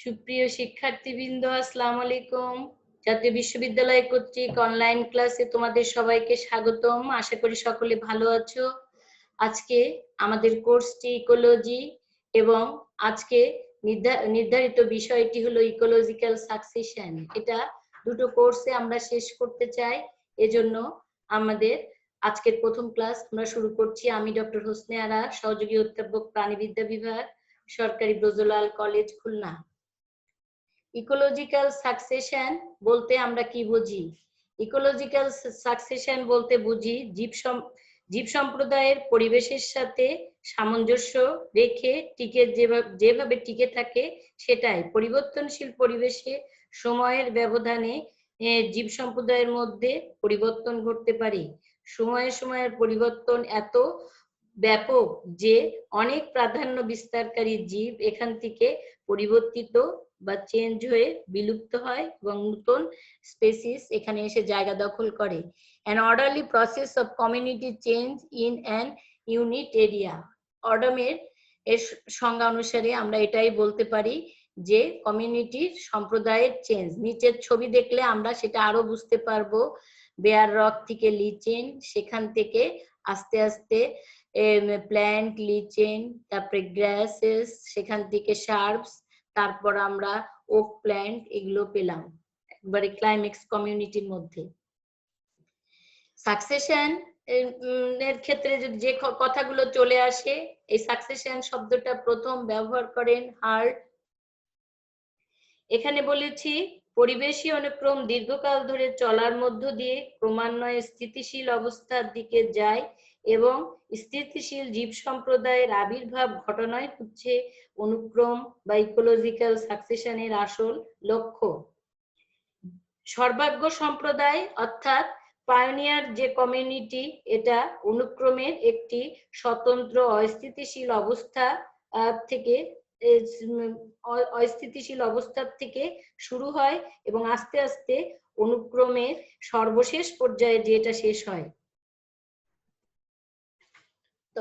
সুপ্রিয় শিক্ষার্থীবৃন্দ, আসসালামু আলাইকুম। জাতীয় বিশ্ববিদ্যালয় কর্তৃক অনলাইন ক্লাসে তোমাদের সবাইকে স্বাগতম। আশা করি সকলে ভালো আছো। আজকে আমাদের কোর্সটি ইকোলজি এবং আজকে নির্ধারিত বিষয়টি হলো ইকোলজিক্যাল সাকসেশন। এটা দুটো কোর্সে আমরা শেষ করতে চাই, এজন্য আমাদের আজকের প্রথম ক্লাস আমরা শুরু করছি। আমি ডক্টর হোসনে আরা, সহযোগী অধ্যাপক, প্রাণীবিদ্যা বিভাগ, সরকারি Brajalal college, Khulna. Ecological succession বলতে আমরা কি বুঝি? ইকোলজিক্যাল সাকসেশন বলতে বুঝি জীব সম্প্রদায়ের পরিবেশের সাথে সামঞ্জস্য রেখে যেভাবে টিকে থাকে সেটাই। পরিবর্তনশীল পরিবেশে সময়ের ব্যবধানে জীব সম্প্রদায়ের মধ্যে পরিবর্তন ঘটতে পারে। সময়ের পরিবর্তন এত ব্যাপক যে অনেক প্রাধান্য বিস্তারকারী জীব এখান থেকে পরিবর্তিত বা চেঞ্জ হয়ে বিলুপ্ত হয় এবং নতুন স্পেসিস এখানে এসে জায়গা দখল করে। an orderly process of community change in an unit area. অডমের এর সংজ্ঞা অনুসারে আমরা এটাই বলতে পারি যে কমিউনিটির সম্প্রদায়ের চেঞ্জ। নিচের ছবি দেখলে আমরা সেটা আরো বুঝতে পারবো। বেয়ার রক থেকে লিচেন, সেখান থেকে আস্তে আস্তে প্ল্যান্ট, লিচেন, তারপরে গ্রাসেস, সেখান থেকে শার্পস, তারপর আমরা ওক প্ল্যান্ট, এগুলো পেলাম একবারে ক্লাইম্যাক্স কমিউনিটির মধ্যে। সাকসেশন এর ক্ষেত্রে যে কথাগুলো চলে আসে, এই সাকসেশন শব্দটা প্রথম ব্যবহার করেন হার্ট। এখানে বলেছি পরিবেশী অনুক্রম দীর্ঘকাল ধরে চলার মধ্য দিয়ে ক্রমান্বয়ে স্থিতিশীল অবস্থার দিকে যায় এবং স্থিতিশীল জীব সম্প্রদায়ের আবির্ভাব ঘটনাই হচ্ছে অনুক্রম বা ইকোলজিক্যাল সাকসেশনের আসল লক্ষ্য। সর্বাগ্য সম্প্রদায় অর্থাৎ পায়োনিয়ার যে কমিউনিটি, এটা অনুক্রমের একটি স্বতন্ত্র অস্থিতিশীল অবস্থা থেকে শুরু হয় এবং আস্তে আস্তে অনুক্রমের সর্বশেষ পর্যায়ে যেটা শেষ হয়। তো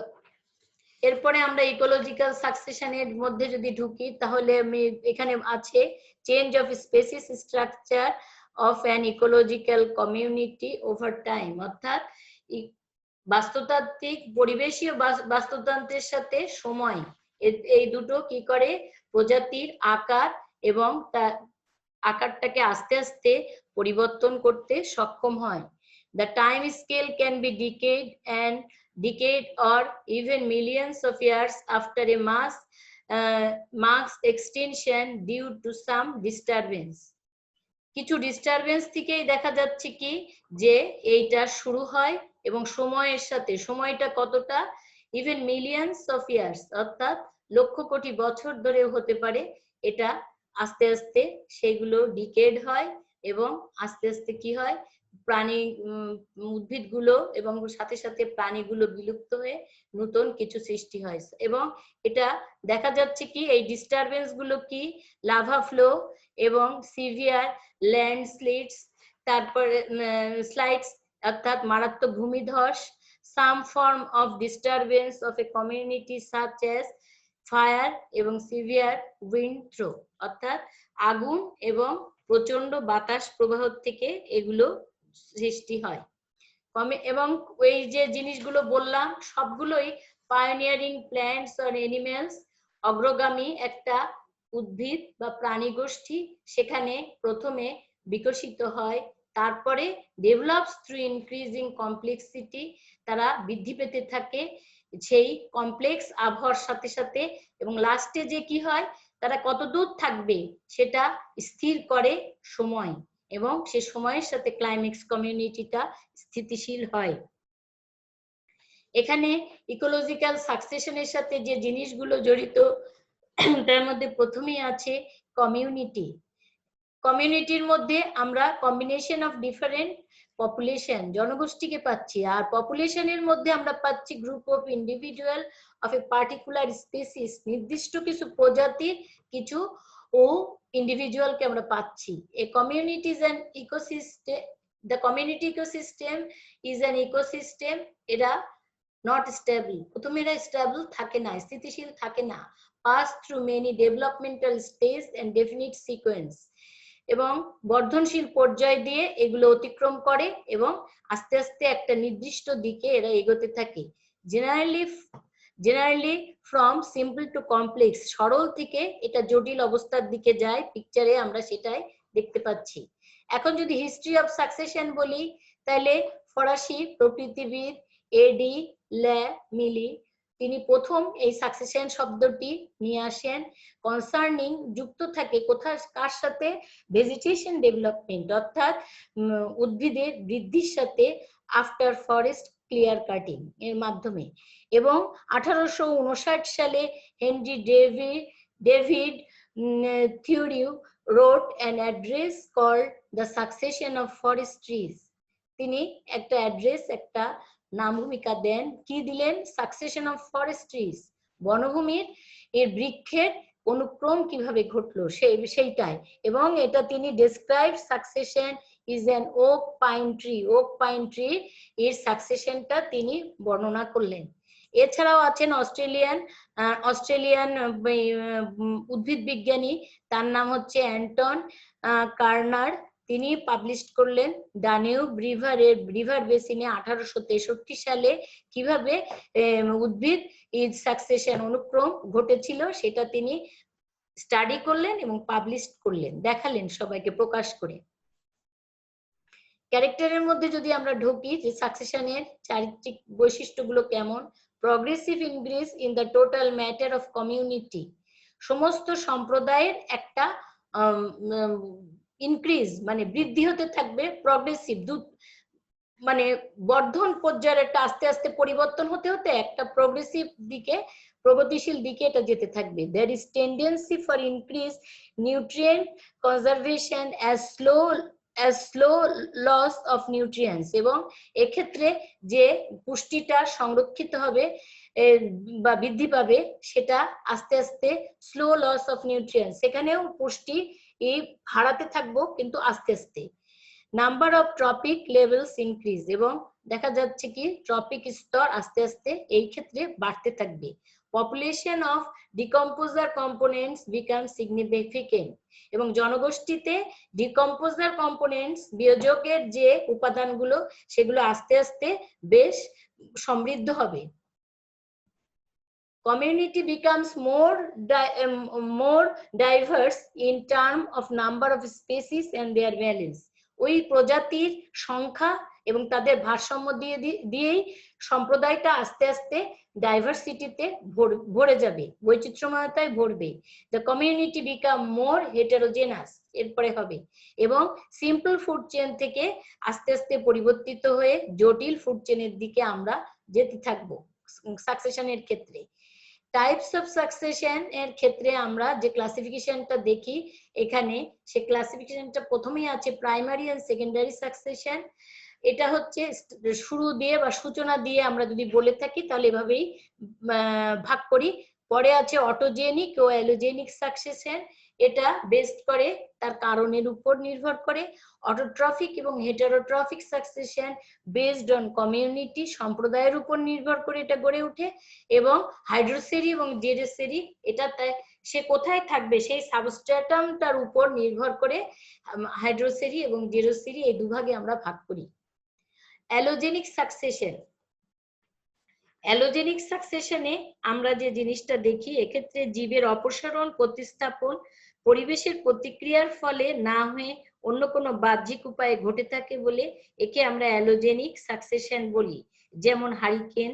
এরপরে আমরা ইকোলজিক্যাল সাকসেশনের মধ্যে যদি ঢুকি, তাহলে আমি এখানে আছে change of species structure of an ecological community over time, অর্থাৎ বাস্তুতাত্ত্বিক পরিবেশী ও বাস্তুতন্ত্রের সাথে সময়, এই দুটো কি করে প্রজাতির আকার এবং তার আকারটাকে আস্তে আস্তে পরিবর্তন করতে সক্ষম হয়। The time scale can be decade or even millions of years after a mass extinction due to some disturbance. কিছু ডিস্টারবেন্স থেকেই দেখা যাচ্ছে কি যে এইটা শুরু হয় এবং সময়ের সাথে, সময়টা কতটা, ইভেন মিলিয়নস অফ ইয়ার্স অর্থাৎ লক্ষ কোটি বছর ধরেও হতে পারে। এটা আস্তে আস্তে সেগুলো ডিকেড হয় এবং আস্তে আস্তে কি হয়, প্রাণী উদ্ভিদগুলো এবং সাথে সাথে প্রাণীগুলো বিলুপ্ত হয়ে নতুন কিছু সৃষ্টি হয়। এবং এটা দেখা যাচ্ছে কি এই ডিস্টারবেন্স গুলো কি লাভা ফ্লো এবং সিভিয়ার ল্যান্ডস্লাইডস, তারপরে স্লাইডস অর্থাৎ মারাত্মক ভূমিধস, some form of disturbance of a community such as fire এবং সিভিয়ার উইন্ড থ্রো, অর্থাৎ আগুন এবং প্রচন্ড বাতাস প্রবাহ থেকে এগুলো সৃষ্টি হয়। এবং এই যে জিনিসগুলো বললাম সবগুলোই পায়োনিয়ারিং প্ল্যান্টস অর অ্যানিমেলস, অগ্রগামী একটা উদ্ভিদ বা প্রাণী গোষ্ঠী সেখানে প্রথমে বিকশিত হয়, তারপরে ডেভেলপস থ্রু ইনক্রিজিং কমপ্লেক্সিটি, তারা বৃদ্ধি পেতে থাকে সেই কমপ্লেক্স আবহাওয়ার সাথে সাথে, এবং লাস্টে যে কি হয় তারা কত দূর থাকবে সেটা স্থির করে সময়, এবং সে সময়ের সাথে ক্লাইম্যাক্স কমিউনিটিটা স্থিতিশীল হয়। এখানে ইকোলজিক্যাল সাকসেশনের সাথে যে জিনিসগুলো জড়িত তার মধ্যে প্রথমেই আছে কমিউনিটি। কমিউনিটির মধ্যে আমরা কম্বিনেশন অফ ডিফারেন্ট পপুলেশন, জনগোষ্ঠীকে পাচ্ছি, আর পপুলেশনের মধ্যে আমরা পাচ্ছি group of individual of a particular species, নির্দিষ্ট কিছু প্রজাতির কিছু ও ইন্ডিভিজুয়ালকে আমরা পাচ্ছি। A community is an ecosystem, the community ecosystem is an ecosystem, এরা নট স্টেবল, প্রথমে এরা স্টেবল থাকে না, স্থিতিশীল থাকে না। Pass through many developmental stage and definite sequence, এবং বর্ধনশীল পর্যায় দিয়ে এগুলো অতিক্রম করে এবং আস্তে আস্তে একটা নির্দিষ্ট দিকে এরা এগোতে থাকে। Generally from simple to complex, সরল থেকে এটা জটিল অবস্থার দিকে যায়, পিকচারে আমরা সেটাই দেখতে পাচ্ছি। এখন যদি হিস্ট্রি অফ সাকসেশন বলি, তাহলে ফরাসি প্রকৃতিবিদ এডি লে মিলি তিনি প্রথম এই সাকসেশন শব্দটি নিয়ে আসেন। কনসার্নিং যুক্ত থাকে কোথায়, কার সাথে? ভেজিটেশন ডেভেলপমেন্ট, অর্থাৎ উদ্ভিদের বৃদ্ধির সাথে আফটার ফরেস্ট ক্লিয়ার কাটিং এর মাধ্যমে। এবং 1859 সালে Henry David Thoreau wrote an address called the succession of forest trees. তিনি একটা অ্যাড্রেস, একটা নাম ভূমিকা দেন, কি দিলেন? সাকসেশন অফ ফরেস্ট ট্রিজ, বনভূমির এর বৃক্ষের অনুক্রম কিভাবে ঘটলো সেইটাই। এবং এটা তিনি describe succession is an oak pine tree, oak pine tree এর সাকসেশনটা তিনি বর্ণনা করলেন। এছাড়াও আছেন অস্ট্রেলিয়ান উদ্ভিদ বিজ্ঞানী, তার নাম হচ্ছে অ্যান্টন কার্নার। তিনি পাবলিশ করলেন ডানিউব রিভার বেসিনে 1863 সালে কিভাবে উদ্ভিদ সাকসেশন অনুক্রম ঘটেছিল সেটা তিনি স্টাডি করলেন এবং পাবলিশ করলেন, দেখালেন সবাইকে প্রকাশ করে। ক্যারেক্টারের মধ্যে যদি আমরা ঢুকি যে সাকসেশনের চারিত্রিক বৈশিষ্ট্যগুলো কেমন? Progressive increase in the total matter of community, সমস্ত সম্প্রদায়ের একটা ইনক্রিজ মানে বৃদ্ধি হতে থাকবে, প্রগ্রেসিভ মানে বর্ধন পর্যায়ের একটা আস্তে আস্তে পরিবর্তন হতে হতে একটা প্রগ্রেসিভ দিকে, প্রগতিশীল দিকে এটা যেতে থাকবে। there is tendency for increase nutrient conservation as slow loss of nutrients, এবং এক্ষেত্রে যে পুষ্টিটা সংরক্ষিত হবে বা বৃদ্ধি পাবে সেটা আস্তে আস্তে স্লো লস অফ নিউট্রিয়েন্টস, সেখানেও পুষ্টি হারাতে থাকবো কিন্তু আস্তে আস্তে। Number of trophic levels increase, এবং দেখা যাচ্ছে কি ট্রপিক স্তর আস্তে আস্তে এই ক্ষেত্রে বাড়তে থাকবে। Population of decomposer components become significant, এবং জনগোষ্ঠীতে ডিকম্পোজার কম্পোনেন্টস বিয়োজকের যে উপাদানগুলো সেগুলো আস্তে আস্তে বেশ সমৃদ্ধ হবে। Community becomes more diverse in terms of number of species and their balance. ওই প্রজাতির সংখ্যা এবং তাদের ভারসাম্য দিয়েই সম্প্রদায়টা আস্তে আস্তে ডাইভার্সিটিতে ভরে যাবে, বৈচিত্র্যময়তায় ভরবে। The community become more heterogeneous, এরপরে হবে, এবং সিম্পল ফুড চেইন থেকে আস্তে আস্তে পরিবর্তিত হয়ে জটিল ফুড চেইনের দিকে আমরা যেতে থাকবো সাকসেশনের ক্ষেত্রে। টাইপস অফ সাকসেশন এর ক্ষেত্রে আমরা যে ক্লাসিফিকেশনটা দেখি এখানে, সে ক্লাসিফিকেশনটা প্রথমেই আছে প্রাইমারি এন্ড সেকেন্ডারি সাকসেশন। এটা হচ্ছে শুরু দিয়ে বা সূচনা দিয়ে আমরা যদি বলে থাকি তাহলে এভাবেই ভাগ করি। পরে আছে অটোজেনিক ও অ্যালোজেনিক সাকসেশন, এটা বেসড করে তার কারণের উপর নির্ভর করে। অটোট্রফিক এবং heterotrophic succession based on community, সম্প্রদায়ের উপর নির্ভর করে এটা গড়ে ওঠে। এবং হাইড্রোসেরি এবং জেরোসেরি, এটা সে কোথায় থাকবে সেই সাবস্ট্রাটামটার উপর নির্ভর করে হাইড্রোসেরি এবং জেরোসেরি এই দুভাগে আমরা ভাগ করি। অ্যালোজেনিক সাকসেশন, অ্যালোজেনিক সাকসেশনে আমরা যে জিনিসটা দেখি এক্ষেত্রে জীবের অপসারণ প্রতিস্থাপন পরিবেশের প্রতিক্রিয়ার ফলে না হয়ে অন্য কোনো বাহ্যিক উপায়ে ঘটে থাকে বলে একে আমরা অ্যালোজেনিক সাকসেশন বলি। যেমন হারিকেন,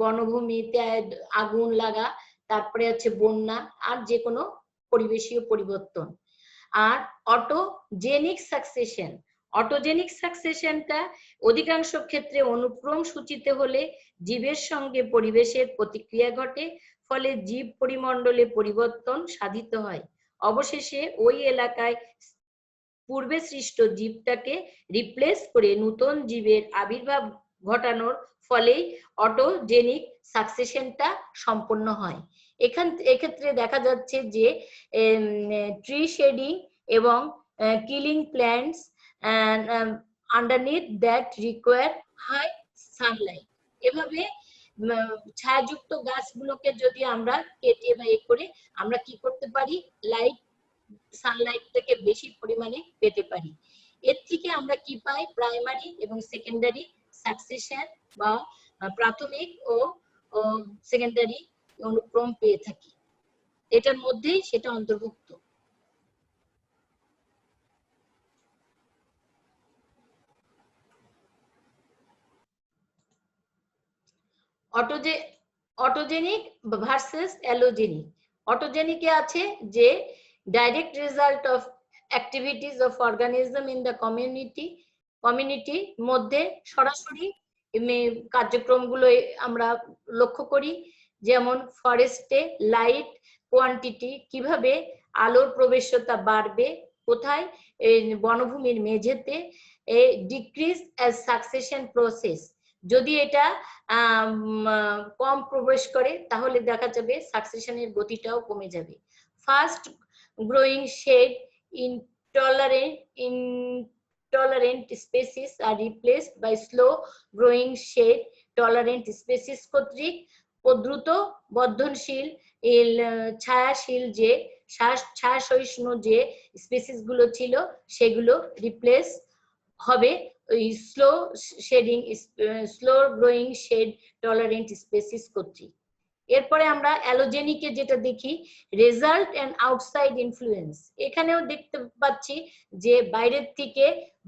বনভূমিতে আগুন লাগা, তারপরে আছে বন্যা, আর যে কোনো পরিবেশীয় পরিবর্তন। আর অটোজেনিক সাকসেশন, অটোজেনিক সাকসেশনটা অধিকাংশ ক্ষেত্রে অনুক্রম সূচিত হলে জীবের সঙ্গে পরিবেশের প্রতিক্রিয়া ঘটে, ফলে জীব পরিমণ্ডলে পরিবর্তন সাধিত হয়। অবশেষে ওই এলাকায় পূর্বে সৃষ্ট জীবটাকে রিপ্লেস করে নতুন জীবের আবির্ভাব ঘটানোর ফলেই অটোজেনিক সাকসেশনটা সম্পন্ন হয়। এক্ষেত্রে দেখা যাচ্ছে যে ট্রি শেডিং এবং killing plants and underneath that require high Sunlight. এভাবে ছায়াযুক্ত গাছগুলোকে যদি আমরা কেটে বা করে আমরা কি করতে পারি, লাইট সানলাইটটাকে বেশি পরিমাণে পেতে পারি। এর থেকে আমরা কি পাই, প্রাইমারি এবং সেকেন্ডারি সাকসেশন বা প্রাথমিক ও সেকেন্ডারি অনুক্রম পেয়ে থাকি। এটার মধ্যেই সেটা অন্তর্ভুক্ত। Autogenic versus allogeneic. অটোজেনিকে আছে যে direct result of activities of organism in the community মধ্যে সরাসরি কার্যক্রমগুলো আমরা লক্ষ্য করি। যেমন ফরেস্টে লাইট কোয়ান্টিটি, কিভাবে আলোর প্রবেশতা বাড়বে, কোথায়, বনভূমির মেঝেতে। ডিক্রিজ অ্যাজ সাকসেশন প্রসেস, যদি এটা কম প্রবেশ করে তাহলে দেখা যাবে সাকসেশনের গতিটাও কমে যাবে। Fast growing shade intolerant species are replaced by slow growing shade tolerant species কর্তৃক দ্রুত বর্ধনশীল ছায়াশীল যে ছায়া সহিষ্ণু যে স্পিসিস গুলো ছিল সেগুলো রিপ্লেস হবে ওই slow growing shade tolerant species কর্তৃক। এরপরে আমরা অ্যালোজেনিকে যেটা দেখি, রেজাল্ট এন্ড আউটসাইড ইনফ্লুয়েন্স। এখানেও দেখতে পাচ্ছি যে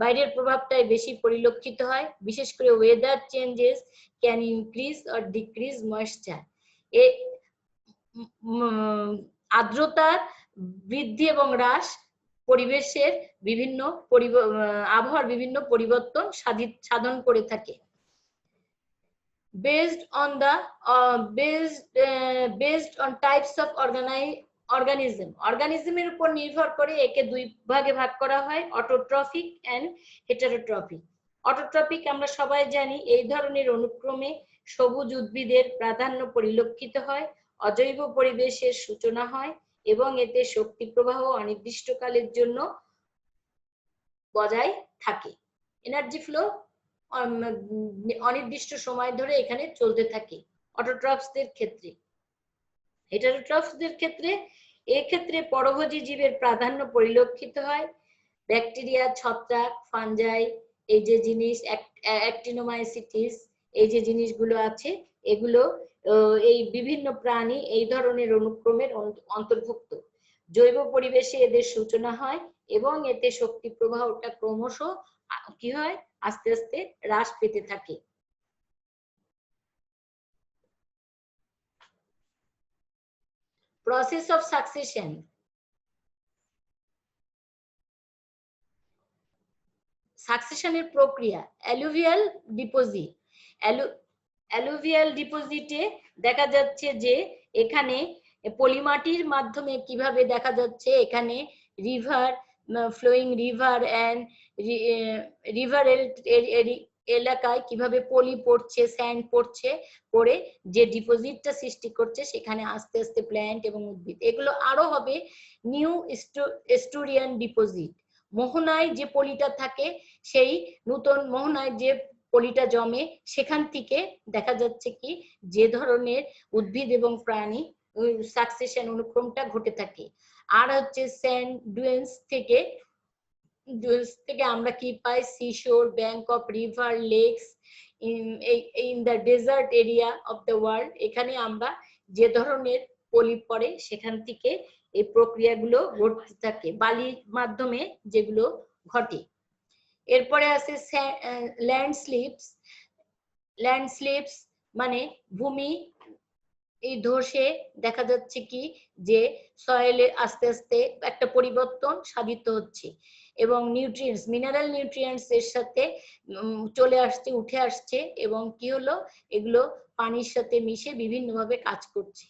বাইরের প্রভাবটাই বেশি পরিলক্ষিত হয়, বিশেষ করে weather changes can increase or decrease moisture. আর্দ্রতার বৃদ্ধি এবং হ্রাস পরিবেশের বিভিন্ন আবহাওয়ার বিভিন্ন পরিবর্তন সাধন করে থাকে। based on types of organisমের উপর নির্ভর করে একে দুই ভাগে ভাগ করা হয়, অটোট্রফিক এন্ড হেটারোট্রফিক। অটোট্রফিক আমরা সবাই জানি, এই ধরনের অনুক্রমে সবুজ উদ্ভিদের প্রাধান্য পরিলক্ষিত হয়, অজৈব পরিবেশের সূচনা হয় এবং এতে শক্তি প্রবাহ অনির্দিষ্টকালের জন্য বজায় থাকে। এনার্জি ফ্লো অনির্দিষ্ট সময় ধরে এখানে চলতে থাকে অটোট্রফসদের ক্ষেত্রে। হেটারোট্রফসদের ক্ষেত্রে এক্ষেত্রে পরভোজী জীবের প্রাধান্য পরিলক্ষিত হয়, ব্যাকটেরিয়া, ছত্রাক, ফাঞ্জাই, এই যে জিনিস অ্যাক্টিনোমাইসিটিস, এই যে জিনিসগুলো আছে এগুলো এই বিভিন্ন প্রাণী এই ধরনের অনুক্রমের অন্তর্ভুক্ত। জৈব পরিবেশে এদের সূচনা হয় এবং এতে শক্তি প্রবাহটা ক্রমশ কি হয়, আস্তে আস্তে হ্রাস পেতে থাকে। Process of succession. সাকসেশনের প্রক্রিয়া, অ্যালুভিয়াল ডিপোজিটে দেখা যাচ্ছে যে এখানে পলিমাটির মাধ্যমে কিভাবে দেখা যাচ্ছে এখানে river flowing river and river এলাকায় কিভাবে পলি পড়ছে, স্যান্ড পড়ছে, পড়ে যে ডিপোজিটটা সৃষ্টি করছে সেখানে আস্তে আস্তে প্ল্যান্ট এবং উদ্ভিদ, এগুলো আরো হবে নিউ এস্টুরিয়ান ডিপোজিট। মোহনায় যে পলিটা থাকে সেই নতুন মোহনায় যে পলিটা জমে সেখান থেকে দেখা যাচ্ছে কি যে ধরনের উদ্ভিদ এবং প্রাণী সাকসেশন অনুক্রমটা ঘটে থাকে। আর হচ্ছে স্যান্ড ডুয়েন্স থেকে আমরা কি পাই, seashore, bank of river, lakes in the desert area of the world, এখানে আমরা যে ধরনের পলি পড়ে সেখান থেকে এই প্রক্রিয়াগুলো ঘটতে থাকে বালির মাধ্যমে যেগুলো ঘটে। এরপরে আছে ল্যান্ডস্লিপস মানে ভূমি এই ধসে দেখা যাচ্ছে কি যে সয়েলে আস্তে আস্তে একটা পরিবর্তন সাধিত হচ্ছে এবং নিউট্রিয়েন্টস, মিনারেল নিউট্রিয়েন্টস এর সাথে চলে আসছে, উঠে আসছে এবং কি হলো এগুলো পানির সাথে মিশে বিভিন্নভাবে কাজ করছে।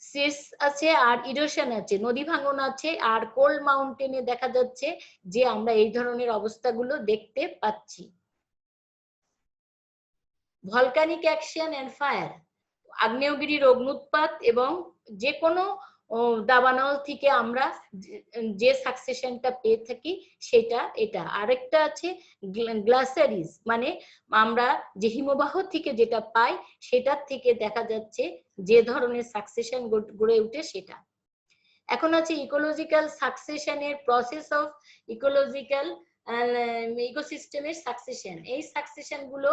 সিস আছে আর ইরোশন আছে, নদী ভাঙন আছে, আর কোল্ড মাউন্টেনে দেখা যাচ্ছে যে আমরা এই ধরনের অবস্থাগুলো দেখতে পাচ্ছি। ভলকানিক অ্যাকশন এন্ড ফায়ার, আগ্নেয়গিরির অগ্নুৎপাত এবং যে কোনো দাবানল থেকে আমরা যে সাকসেশনটা পেয়ে থাকি সেটা এটা। আরেকটা আছে গ্লাসারিজ, মানে আমরা যে হিমবাহ থেকে যেটা পাই সেটার থেকে দেখা যাচ্ছে যে ধরনের সাকসেশন গড়ে ওঠে সেটা। এখন আছে ইকোলজিক্যাল সাকসেশনের প্রসেস অফ ইকোলজিক্যাল ইকোসিস্টেমের সাকসেশন। এই সাকসেশন গুলো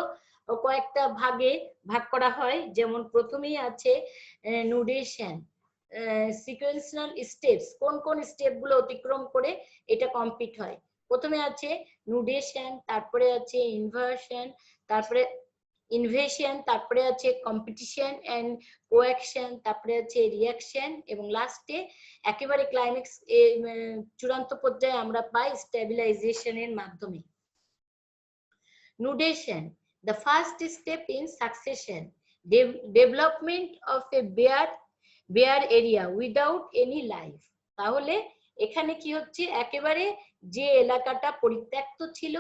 কয়েকটা ভাগে ভাগ করা হয়, যেমন প্রথমেই আছে নুডেশন, সিকোয়েন্সিয়াল স্টেপস, কোন কোন স্টেপ গুলো অতিক্রম করে এটা কমপ্লিট হয়। প্রথমে আছে নুডেশন, তারপরে আছে ইনভার্সন, তারপরে ইনভেশন, তারপরে আছে কম্পিটিশন এন্ড কোঅ্যাকশন, তারপরে আছে রিঅ্যাকশন, এবং লাস্টে একেবারে ক্লাইম্যাক্স চূড়ান্ত পর্যায়ে আমরা পাই স্টেবিলাইজেশনের মাধ্যমে। নুডেশন, the first step in succession, development of a bare area without any life। তাহলে এখানে কি হচ্ছে, একেবারে যে এলাকাটা পরিত্যক্ত ছিল,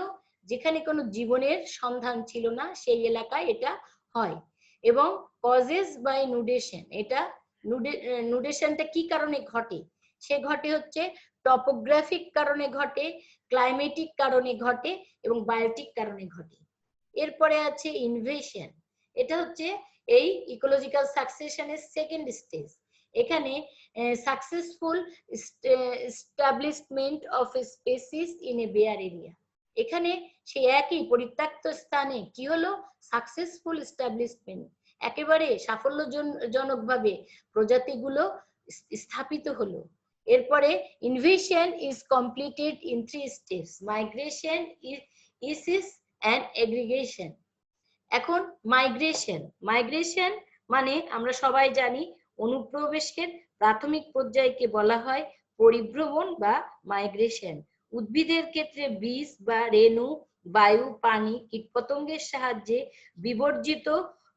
যেখানে কোনো জীবনের সন্ধান ছিল না, সেই এলাকায় এটা হয়। এবং কজেস বাই নুডেশন, এটা নুডেশনটা কি কারণে ঘটে, সে ঘটে হচ্ছে টপোগ্রাফিক কারণে ঘটে, ক্লাইমেটিক কারণে ঘটে এবং বায়োটিক কারণে ঘটে। এরপরে আছে ইনভেশন, এটা হচ্ছে এই ইকোলজিক্যাল সাকসেশনের সেকেন্ড স্টেজ। এখানে successful establishment of a species in a bare area. এখানে সেই একই পরিত্যক্ত স্থানে কি হলো, সাকসেসফুল এস্টাবলিশমেন্ট, একেবারে সাফল্যজনকভাবে প্রজাতিগুলো স্থাপিত হলো। এরপরে invasion is completed in 3 steps, migration, ecesis and aggregation. এখন মাইগ্রেশন মানে আমরা সবাই জানি অনুপ্রবেশের প্রাথমিক পর্যায়কে বলা হয় পরিভ্রমণ বা মাইগ্রেশন। উদ্ভিদের ক্ষেত্রে বীজ বা রেণু, বায়ু, পানি, কীটপতঙ্গের সাহায্যে বিবর্জিত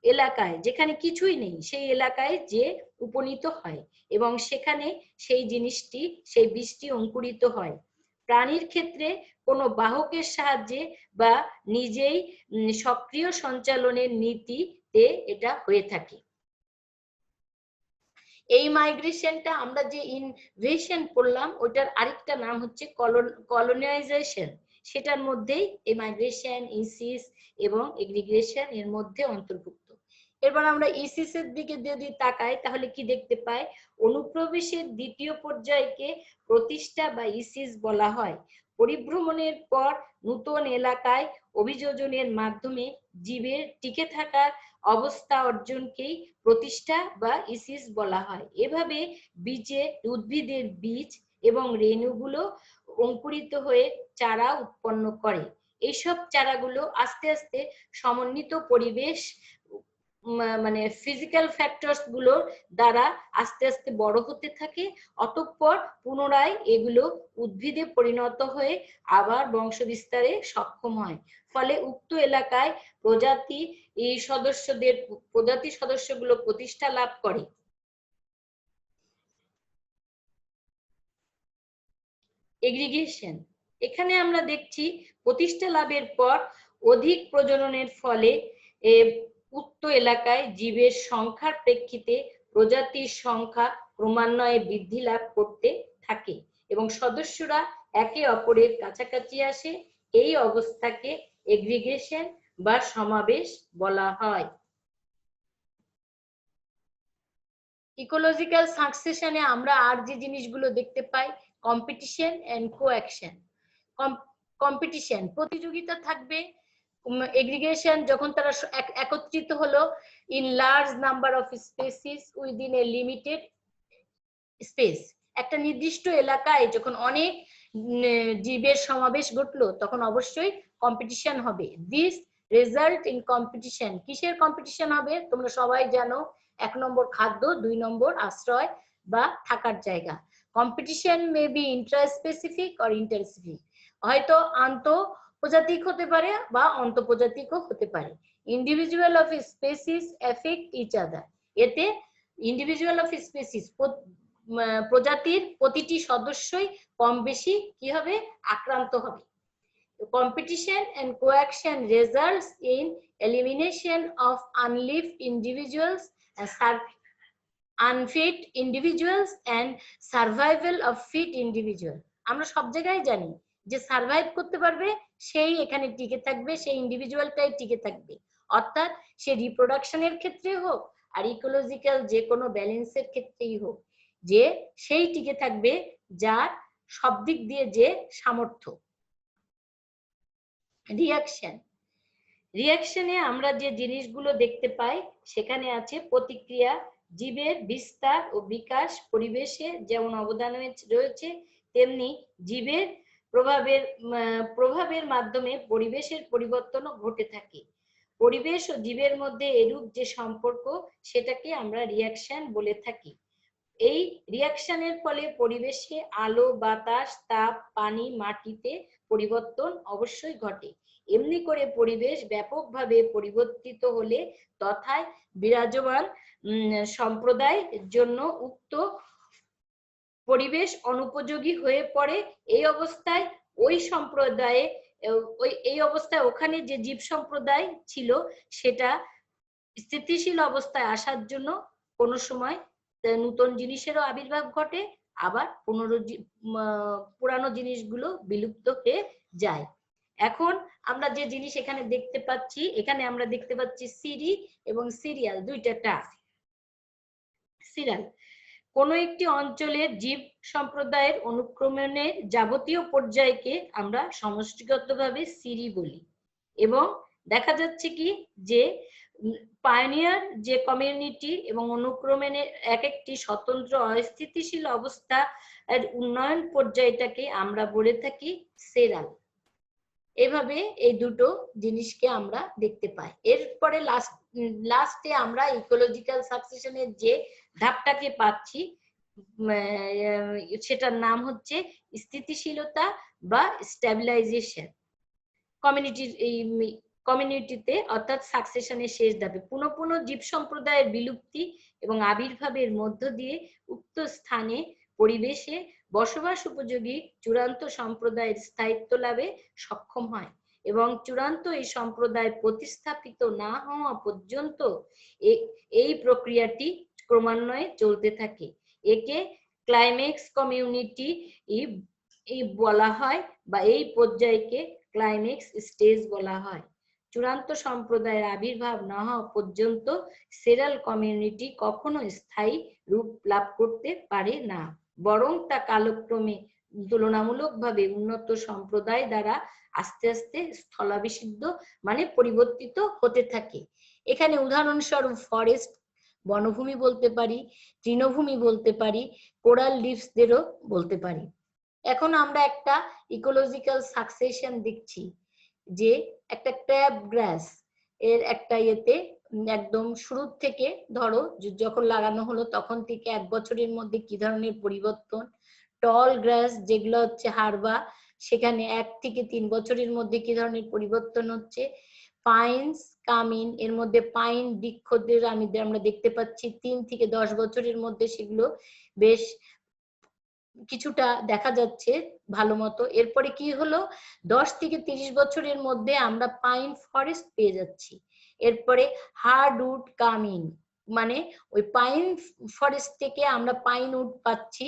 এলাকায়, যেখানে কিছুই নেই সেই এলাকায় যে উপনীত হয় এবং সেখানে সেই জিনিসটি, সেই বীজটি অঙ্কুরিত হয়। প্রাণীর ক্ষেত্রে কোনো বাহকের সাহায্যে বা নিজেই সক্রিয় সঞ্চালনের নীতিতে এটা হয়ে থাকে। এই মাইগ্রেশনটা আমরা যে ইনভেশন করলাম ওটার আরেকটা নাম হচ্ছে কলোনাইজেশন, সেটার মধ্যেই এই মাইগ্রেশন, ইসিস এবং এগ্রিগেশন এর মধ্যে অন্তর্ভুক্ত। এবার আমরা ইসিস এর দিকে যদি তাকাই তাহলে কি দেখতে পাই, অনুপ্রবেশের দ্বিতীয় পর্যায়কে প্রতিষ্ঠা বা ইসিস বলা হয়। পরিভ্রমণের পর নতুন এলাকায় অভিযোজনের মাধ্যমে জীবের টিকে থাকার অবস্থা অর্জনকেই প্রতিষ্ঠা বা ইসিস বলা হয়। এভাবে উদ্ভিদের বীজ এবং রেণুগুলো অঙ্কুরিত হয়ে চারা উৎপন্ন করে। এইসব চারাগুলো আস্তে আস্তে সমন্বিত পরিবেশ মানে ফিজিক্যাল ফ্যাক্টরস গুলো দ্বারা আস্তে আস্তে বড় হতে থাকে, অতঃপর পুনরায় এগুলো উদ্ভিদে পরিণত হয়ে আবার বংশ বিস্তারে সক্ষম হয়। ফলে উক্ত এলাকায় প্রজাতি সদস্যগুলো প্রতিষ্ঠা লাভ করে। এগ্রিগেশন, এখানে আমরা দেখছি প্রতিষ্ঠা লাভের পর অধিক প্রজননের ফলে উক্ত এলাকায় জীবের সংখ্যার প্রেক্ষিতে প্রজাতির সংখ্যা ক্রমান্বয়ে বৃদ্ধি লাভ করতে থাকে এবং সদস্যরা একে অপরের কাছাকাছি আসে। এই অবস্থাকে এগ্রিগেশন বা সমাবেশ বলা হয়। ইকোলজিক্যাল সাকসেশনে আমরা আর যে জিনিসগুলো দেখতে পাই, কম্পিটিশন এন্ড কোঅ্যাকশন। কম্পিটিশন, প্রতিযোগিতা থাকবে। এগ্রিগেশন, যখন তারা একত্রিত হলো in large number of species within a limited space, একটা নির্দিষ্ট এলাকায় যখন অনেক জীবের সমাবেশ ঘটলো তখন অবশ্যই কম্পিটিশন হবে। দিস রেজাল্ট ইন কম্পিটিশন, কিসের কম্পিটিশন হবে তোমরা সবাই জানো, 1 নম্বর খাদ্য, 2 নম্বর আশ্রয় বা থাকার জায়গা। Competition may be intraspecific or interspecific, হয়তো আন্তঃপ্রজাতিক হতে পারে বা অন্তঃপ্রজাতিকও হতে পারে। Individual of species effect each other, এতে ইন্ডিভিজুয়াল অফ স্পেসিস প্রজাতির প্রতিটি সদস্যই কম বেশি কি হবে, আক্রান্ত হবে। Competition and coaction results in elimination of unlived individuals and unfit individuals and survival of fit individual. আমরা সব জায়গায় জানি যে সার্ভাইভ করতে পারবে সেই এখানে টিকে থাকবে, সেই ইন্ডিভিজুয়ালটাই টিকে থাকবে। অর্থাৎ সে রিপ্রোডাকশনের ক্ষেত্রে হোক আর ইকোলজিক্যাল যে কোনো ব্যালেন্সের ক্ষেত্রেই হোক, যে সেই টিকে থাকবে যার সব দিক দিয়ে যে সামর্থ্য। রিয়াকশন, রিয়াকশনে আমরা যে জিনিসগুলো দেখতে পাই সেখানে আছে প্রতিক্রিয়া, জীবের বিস্তার ও বিকাশ পরিবেশে যেমন অবদান রয়েছে, তেমনি জীবের প্রভাবের মাধ্যমে পরিবেশের পরিবর্তনও ঘটে থাকে। পরিবেশ ও জীবের মধ্যে এরূপ যে সম্পর্ক সেটাকে আমরা রিয়াকশন বলে থাকি। এই রিয়াকশনের ফলে পরিবেশে আলো, বাতাস, তাপ, পানি, মাটিতে পরিবর্তন অবশ্যই ঘটে। এমনি করে পরিবেশ ব্যাপকভাবে পরিবর্তিত হলে তথায় বিরাজমান সম্প্রদায়ের জন্য উক্ত পরিবেশ অনুপযোগী হয়ে পড়ে। এই অবস্থায় ওই সম্প্রদায়ে এই অবস্থায় ওখানে যে জীব সম্প্রদায় ছিল সেটা স্থিতিশীল অবস্থায় আসার জন্য কোনো সময় নতুন জিনিসেরও আবির্ভাব ঘটে, আবার পুরানো জিনিসগুলো বিলুপ্ত হয়ে যায়। এখন আমরা যে জিনিস এখানে দেখতে পাচ্ছি, এখানে আমরা দেখতে পাচ্ছি সিরি এবং সিরিয়াল, দুইটা টাস্ক। সিরিয়াল কোনো একটি অঞ্চলের জীব সম্প্রদায়ের অনুক্রমণের যাবতীয় পর্যায়কে আমরা সমষ্টিগতভাবে সিরি বলি। এবং দেখা যাচ্ছে কি যে পায়োনিয়ার যে কমিউনিটি এবং অনুক্রমণের এক একটি স্বতন্ত্র অস্থিতিশীল অবস্থা এর উন্নয়ন পর্যায়টাকে আমরা বলে থাকি সেরাল। এভাবে এই দুটো জিনিসকে আমরা দেখতে পাই। এরপরে লাস্টে আমরা ইকোলজিক্যাল সাকসেশনের যে ধাপটাকে পাচ্ছি সেটার নাম হচ্ছে স্থিতিশীলতা বা স্ট্যাবিলাইজেশন। কমিউনিটিতে অর্থাৎ সাকসেশনের শেষ ধাপে পুনঃ পুনঃ জীব সম্প্রদায়ের বিলুপ্তি এবং আবির্ভাবের মধ্য দিয়ে উক্ত স্থানে পরিবেশে বসবাস উপযোগী চূড়ান্ত সম্প্রদায়ের স্থায়িত্ব লাভে সক্ষম হয় এবং চূড়ান্ত এই সম্প্রদায় প্রতিস্থাপিত না হওয়া পর্যন্ত এই প্রক্রিয়াটি ক্রমান্বয়ে চলতে থাকে। একে ক্লাইম্যাক্স কমিউনিটি বলা হয় বা এই পর্যায়কে ক্লাইম্যাক্স স্টেজ বলা হয়। চূড়ান্ত সম্প্রদায়ের আবির্ভাব না হওয়া পর্যন্ত সেরাল কমিউনিটি কখনো স্থায়ী রূপ লাভ করতে পারে না, বরং তা কালক্রমে তুলনামূলকভাবে উন্নত সম্প্রদায় দ্বারা আস্তে আস্তে স্থলাভিষিক্ত মানে পরিবর্তিত হতে থাকে। এখানে উদাহরণস্বরূপ ফরেস্ট বনভূমি বলতে পারি, তৃণভূমি বলতে পারি, কোরাল রিফসদেরও বলতে পারি। এখন আমরা একটা ইকোলজিক্যাল সাকসেশন দেখছি যে একটা ক্র্যাব গ্রাস এর একটা ইয়েতে একদম শুরু থেকে ধরো যখন লাগানো হলো তখন থেকে 1 বছরের মধ্যে কি ধরনের পরিবর্তন, টল গ্রাস যেগুলো হচ্ছে হারবা সেখানে 1 থেকে 3 বছরের মধ্যে কি ধরনের পরিবর্তন হচ্ছে, পাইনস কামিন এর মধ্যে পাইন বৃক্ষদের আমরা দেখতে পাচ্ছি 3 থেকে 10 বছরের মধ্যে সেগুলো বেশ কিছুটা দেখা যাচ্ছে ভালো মতো। এরপরে কি হলো 10 থেকে 30 বছরের মধ্যে আমরা পাইন ফরেস্ট পেয়ে যাচ্ছি। এরপরে হার্ডউড কামিং মানে ওই পাইন ফরেস্ট থেকে আমরা পাইন উড পাচ্ছি,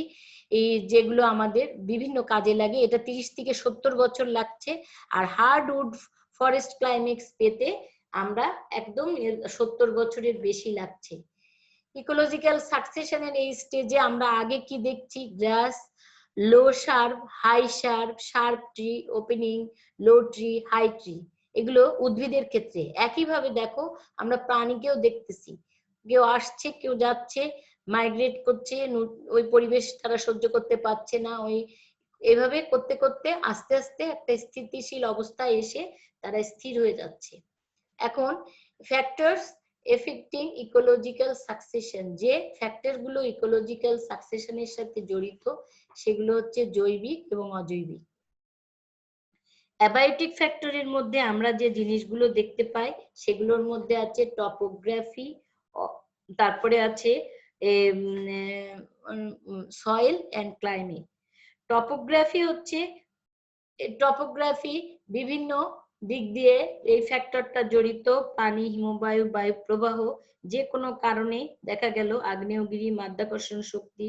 এই যেগুলো আমাদের বিভিন্ন কাজে লাগে। এটা 30 থেকে 70 বছর লাগছে। আর হার্ডউড ফরেস্ট ক্লাইম্যাক্স পেতে আমরা একদম 70 বছরের বেশি লাগছে। ইকোলজিক্যাল সাকসেশনের এই স্টেজে আমরা আগে কি দেখছি, grass, low shrub, high shrub, shrub tree, opening, low tree, high tree, এগুলো উদ্ভিদের ক্ষেত্রে। একইভাবে দেখো আমরা প্রাণীকেও দেখতেছি, কেউ আসছে কেউ যাচ্ছে, মাইগ্রেট করছে, ওই পরিবেশ তারা সহ্য করতে পারছে না, ওই এভাবে করতে করতে আস্তে আস্তে একটা স্থিতিশীল অবস্থায় এসে তারা স্থির হয়ে যাচ্ছে। এখন ফ্যাক্টরস এফেক্টিং ইকোলজিক্যাল সাকসেশন, যে ফ্যাক্টর গুলো ইকোলজিক্যাল সাকসেশনের সাথে জড়িত সেগুলো হচ্ছে জৈবিক এবং অজৈবিক। অ্যাবায়োটিক ফ্যাক্টরের মধ্যে আমরা যে জিনিসগুলো দেখতে পাই সেগুলোর মধ্যে আছে টপোগ্রাফি, তারপরে আছে সয়েল এন্ড ক্লাইমেট। টপোগ্রাফি হচ্ছে বিভিন্ন দিক দিয়ে এই ফ্যাক্টরটা জড়িত। পানি, হিমবায়ু, বায়ু প্রবাহ, যে কোনো কারণে দেখা গেল আগ্নেয়গিরি, মাধ্যাকর্ষণ শক্তি,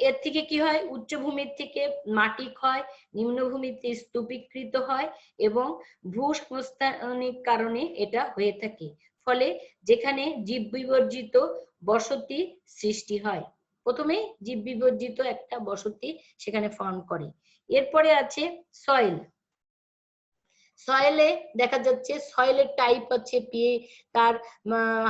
এর থেকে কি হয়, উচ্চভূমির থেকে মাটি ক্ষয়, নিম্নভূমিতে স্তূপীকৃত হয় এবং ভূসংস্থানিক কারণে এটা হয়ে থাকে। ফলে যেখানে জীব বিবর্জিত বসতি সৃষ্টি হয়। প্রথমে জীব বিবর্জিত একটা বসতি সেখানে ফর্ম করে। এরপরে আছে সয়েল। সয়েলে দেখা যাচ্ছে সয়েলের টাইপ আছে, তার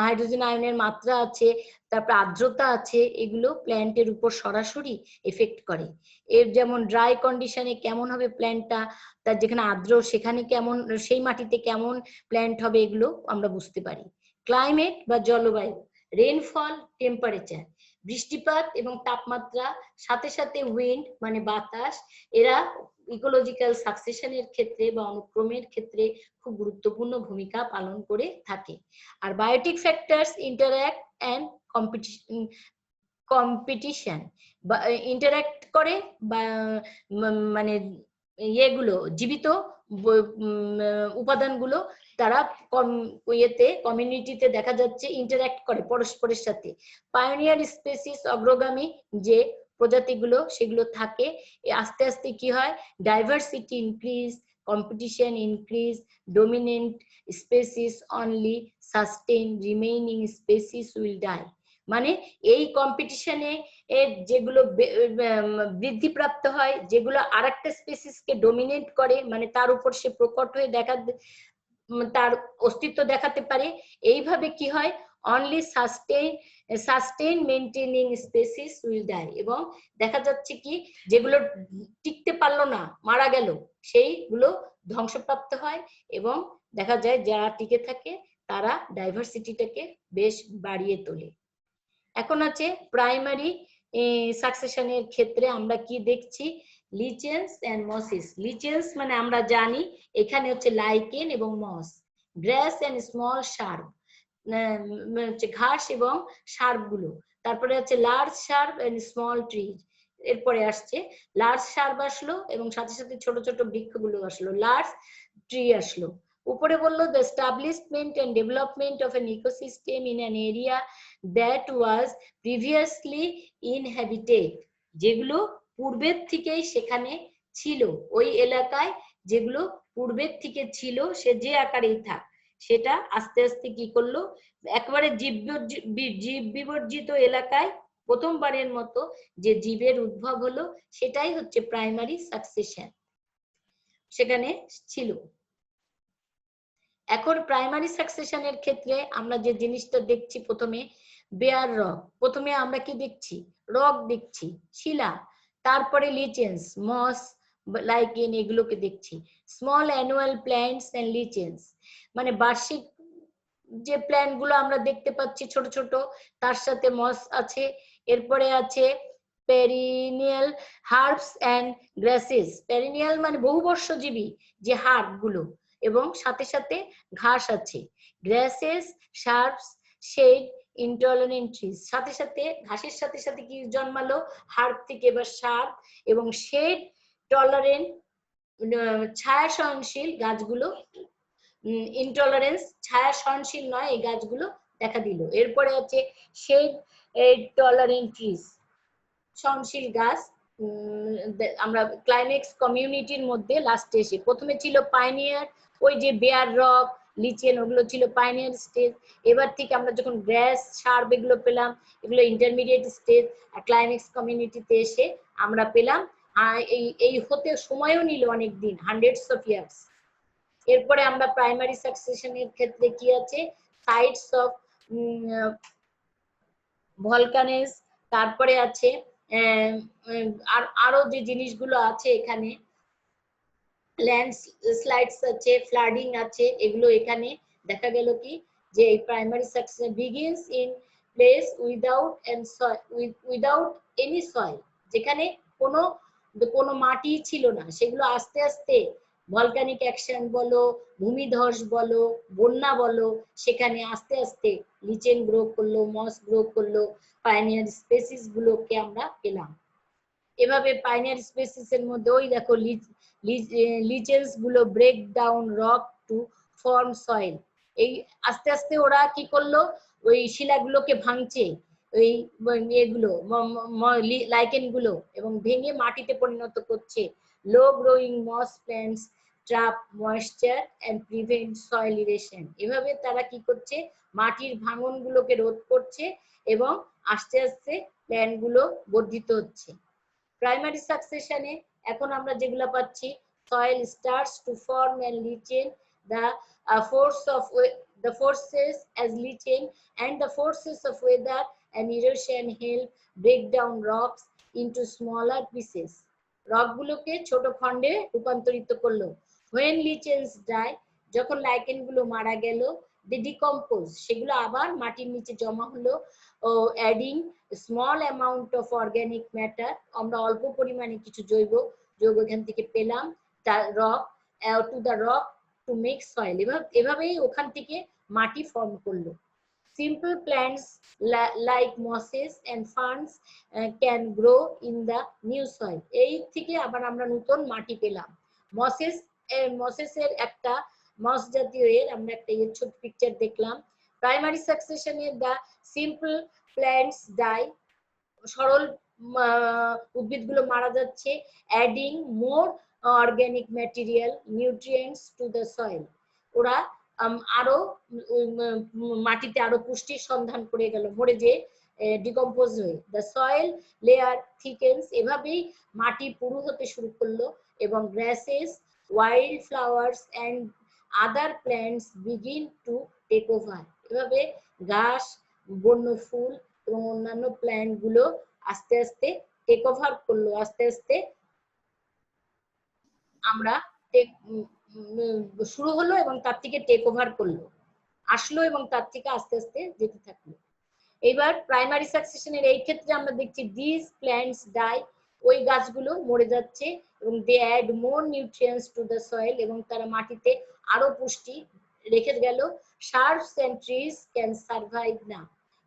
হাইড্রোজেন আয়নের মাত্রা আছে, তারপর আর্দ্রতা আছে, এগুলো প্ল্যান্টের উপর সরাসরি এফেক্ট করে। এর যেমন ড্রাই কন্ডিশনে কেমন হবে প্ল্যান্টটা, তার যেখানে আর্দ্র সেখানে কেমন, সেই মাটিতে কেমন প্ল্যান্ট হবে, এগুলো আমরা বুঝতে পারি। ক্লাইমেট বা জলবায়ু, রেনফল, টেম্পারেচার, বৃষ্টিপাত এবং তাপমাত্রা, সাথে সাথে উইন্ড মানে বাতাস, এরা ইকোলজিক্যাল সাকসেশনের ক্ষেত্রে বা অনুক্রমের ক্ষেত্রে খুব গুরুত্বপূর্ণ ভূমিকা পালন করে থাকে। আর biotic factors interact and competition, interact করে বা মানে ইয়েগুলো, জীবিত উপাদানগুলো তারা ইয়েতে কমিউনিটিতে দেখা যাচ্ছে ইন্টারঅ্যাক্ট করে পরস্পরের সাথে। পায়োনিয়ার স্পেসিস, অগ্রগামী যে প্রজাতিগুলো সেগুলো থাকে। আস্তে আস্তে কি হয়, diversity increase, competition increase, dominant species only sustain, remaining species will die. মানে এই কম্পিটিশনে যেগুলো বৃদ্ধিপ্রাপ্ত হয়, যেগুলো আর একটা স্পেসিসকে ডমিনেট করে, মানে তার উপর সে প্রকট হয়ে তার অস্তিত্ব দেখাতে পারে, এইভাবে কি হয়, only sustain maintaining species will die. এবং দেখা যাচ্ছে কি, যেগুলো টিকতে পারলো না, মারা গেল, সেইগুলো ধ্বংসপ্রাপ্ত হয় এবং দেখা যায় যারা টিকে থাকে তারা ডাইভার্সিটিটাকে বেশ বাড়িয়ে তোলে। এখন আছে প্রাইমারি সাকসেশনের ক্ষেত্রে আমরা কি দেখছি, লিচেন্স এন্ড মসিস। লিচেন্স মানে আমরা জানি এখানে হচ্ছে লাইকেন এবং moss, grass and small shrub, হচ্ছে ঘাস এবং শার্প গুলো, তারপরে হচ্ছে large shrub and small trees, এরপরে আসছে লার্জ শার্প আসলো এবং সাথে সাথে ছোট ছোট বৃক্ষগুলো আসলো, লার্জ ট্রি আসলো। উপরে বললো the establishment and development of an ecosystem in an area that was previously inhabited, যেগুলো পূর্বের থেকেই সেখানে ছিল, ওই এলাকায় যেগুলো পূর্বের থেকে ছিল, সে যে আকারেই থাক, সেটা আস্তে আস্তে কি করলো, একেবারে জীব বিবর্জিত এলাকায় প্রথমবারের মতো যে জীবের উদ্ভব হলো, সেটাই হচ্ছে প্রাইমারি সাকসেশন সেখানে ছিল। এখন প্রাইমারি সাকসেশনের ক্ষেত্রে আমরা যে জিনিসটা দেখছি, প্রথমে বেয়ার রক, প্রথমে আমরা কি দেখছি, রক দেখছি, শিলা, তারপরে লিচেন্স, মস, লাইকেন, এগুলোকে দেখছি। স্মল অ্যানুয়াল প্ল্যান্টস এন্ড লিচেন্স, মানে বার্ষিক যে প্ল্যান্ট গুলো আমরা দেখতে পাচ্ছি ছোট ছোট, তার সাথে মস আছে। এরপরে আছে perennial herbs and grasses, perennial মানে বহুবর্ষজীবী যে হার্ব গুলো, এবং সাথে সাথে ঘাস আছে। গ্রাসেস, শার্পস, শেড, ইনটলারেন্ট ট্রিজ, সাথে সাথে ঘাসের সাথে সাথে কি জন্মালো, হার্ব থেকে এবার শার্প, এবং শেড টলারেন্ট ছায়া সহনশীল গাছগুলো, ইনটলারেন্স ছায়া সহনশীল নয় এই গাছগুলো দেখা দিল। এরপরে আছে শেড টলারেন্ট ট্রিজ, সহনশীল গাছ। আমরা ক্লাইমেক্স কমিউনিটির মধ্যে লাস্টে এসে, প্রথমে ছিল পাইনিয়ার, ওই যে বেয়ার রক, লিচেন, ওগুলো ছিল পাইনিয়ার স্টেজ। এবার থেকে আমরা যখন গ্রাস, শার্প এগুলো পেলাম, এগুলো ইন্টারমিডিয়েট স্টেজ। আর ক্লাইমেক্স কমিউনিটিতে এসে আমরা পেলাম, এই হতে সময়ও নিল অনেক দিন, হান্ড্রেডস অফ ইয়ার্স। এরপরে আমরা প্রাইমারি সাকসেশনের ক্ষেত্রে কি আছে, সাইটস অফ ভলকানেস, তারপরে আছে আরো যে জিনিসগুলো আছে এখানে, ল্যান্ড স্লাইডস আছে, ফ্লাডিং আছে, এগুলো এখানে দেখা গেল কি, যে এই primary succession begins in place without any soil, যেখানে কোনো মাটি ছিল না, সেগুলো আস্তে আস্তে ভলকানিক অ্যাকশন বলো, ভূমিধস বলো, বন্যা বলো, সেখানে আস্তে আস্তে লিচেন গ্রো করলো, মস গ্রো করলো, পাইনিয়ার স্পেসিস গুলোকে আমরা পেলাম। এভাবে পাইনারি স্পেসিস এর মধ্যে ওই দেখো লিচেন্স গুলো break down rock to form soil. এই আস্তে আস্তে ওরা কি করলো, ওই শিলাগুলোকে ভাঙছে, ওই এগুলো লাইকেন গুলো, এবং ভেঙে মাটিতে পরিণত করছে। Low growing moss plants trap moisture and prevent soil erosion. এভাবে তারা কি করছে, মাটির ভাঙন গুলোকে রোধ করছে এবং আস্তে আস্তে প্ল্যান্ট গুলো বর্ধিত হচ্ছে। প্রাইমারি সাকসেশনে এখন আমরা যেগুলো পাচ্ছি, soil starts to form and leaching, the forces as leaching and the forces of weather and erosion help break down rocks into smaller pieces. রকগুলোকে ছোট খণ্ডে রূপান্তরিত করলো। when lichens die, যখন লাইকেন গুলো মারা গেল, they decompose, সেগুলো আবার মাটির নিচে জমা হলো, adding small amount of organic matter, আমরা অল্প পরিমাণে কিছু জৈব যৌগ এখান থেকে পেলাম, rock to the rock to make soil. এভাবেই ওখান থেকে মাটি ফর্ম করলো। Simple plants like mosses and ferns can grow in the new soil. এই থেকে আবার আমরা নতুন মাটি পেলাম। মসেসের একটা মস জাতীয় এর আমরা একটা ছোট পিকচার দেখলাম। Primary সাকসেশনে the simple plants die, সরল উদ্ভিদগুলো মারা যাচ্ছে, adding more organic material nutrients to the soil. ওরা আরো মাটিতে আরো পুষ্টির সন্ধান করে গেল, মরে যে ডিকম্পোজ হয়ে। দ্য সয়েল লেয়ার থিকেন্স, এভাবেই মাটি পুরু হতে শুরু করলো এবং grasses, wild flowers and other plants begin to take over. এভাবে ঘাস, বন্য ফুল এবং অন্যান্য প্ল্যান্ট গুলো আস্তে আস্তে টেক ওভার করলো, আস্তে আস্তে আমরা শুরু হলো এবং তার থেকে টেক ওভার করলো, আসলো এবং তার থেকে আস্তে আস্তে যেতে থাকলো। এবার প্রাইমারি সাকসেশনের এই ক্ষেত্রে আমরা দেখছি দিস প্ল্যান্টস ডাই, ওই গাছগুলো মরে যাচ্ছে এবং they add more nutrients to the soil, এবং তারা মাটিতে আরো পুষ্টি রেখে গেল। Shrubs and trees can survive না।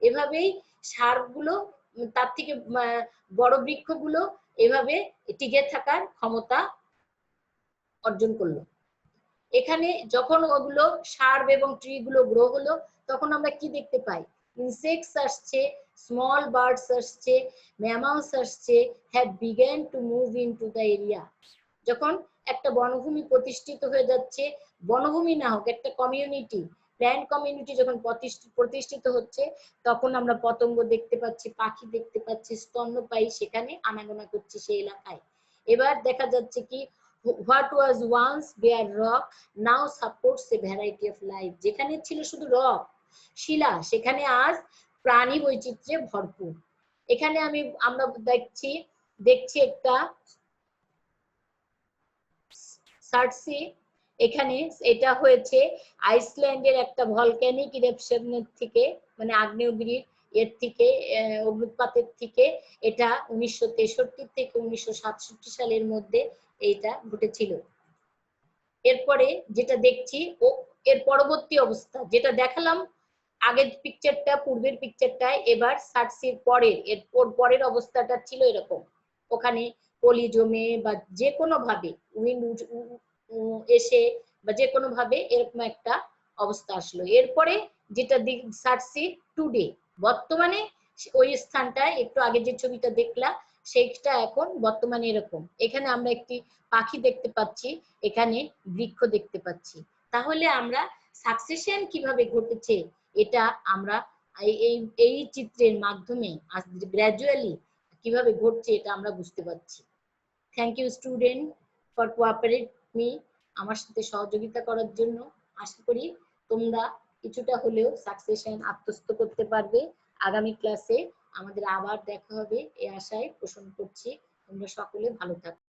এভাবেই শার্পগুলো, তার থেকে বড় বৃক্ষগুলো এভাবে টিকে থাকার ক্ষমতা অর্জন করলো। এখানে যখন ওগুলো শার্প এবং ট্রি গুলো গ্রো হলো, তখন আমরা কি দেখতে পাই, ইনসেক্টস আসছে, স্মল বার্ডস আসছে, ম্যামালস আসছে, have began to move into the area. যখন একটা বনভূমি প্রতিষ্ঠিত হয়ে যাচ্ছে, বনভূমি না হোক একটা কমিউনিটি, প্ল্যান্ট কমিউনিটি যখন প্রতিষ্ঠিত হচ্ছে, তখন আমরা পতঙ্গ দেখতে পাচ্ছি, পাখি দেখতে পাচ্ছি, স্তন্যপায়ী সেখানে আনাগোনা করছে সেই এলাকায়। এবার দেখা যাচ্ছে কি, what was once bare rock now supports a variety of life। যেখানে ছিল শুধু রক, শিলা, সেখানে আজ প্রাণী বৈচিত্র্যে ভরপুর। এখানে আমরা দেখছি একটা সার্সি, এখানে এটা হয়েছে আইসল্যান্ডের একটা ভলক্যানিক ইরেপশনের থেকে, মানে আগ্নেয়গিরির এর থেকে, অগ্নুৎপাতের থেকে। এটা 1963 থেকে 1967 সালের মধ্যে এইটা ঘটেছিল। এরপরে যেটা দেখছি, ও এর পরবর্তী অবস্থা যেটা দেখালাম আগের পিকচারটা, পূর্বের পিকচারটায়, এবার সার্সির পরের, এর পরের অবস্থাটা ছিল এরকম। ওখানে পলি জমে বা যে কোনো ভাবে উইন্ড এসে বা যে কোনো ভাবে এরকম একটা অবস্থা আসলো। এরপরে যেটা সার্সি টুডে, বর্তমানে ওই স্থানটায়, একটু আগে যে ছবিটা দেখলাম সেইটা এখন বর্তমানে এরকম। এখানে আমরা একটি পাখি দেখতে পাচ্ছি, এখানে বৃক্ষ দেখতে পাচ্ছি। তাহলে আমরা সাকসেশন কিভাবে ঘটেছে এটা আমরা এই চিত্রের মাধ্যমে গ্র্যাজুয়ালি কিভাবে ঘটছে এটা আমরা বুঝতে পারছি। Thank you student for cooperate me, আমার সাথে সহযোগিতা করার জন্য। আশা করি তোমরা কিছুটা হলেও সাকসেশন আত্মস্থ করতে পারবে। আগামী ক্লাসে আমাদের আবার দেখা হবে এই আশায় পোষণ করছি। তোমরা সকলে ভালো থাকো।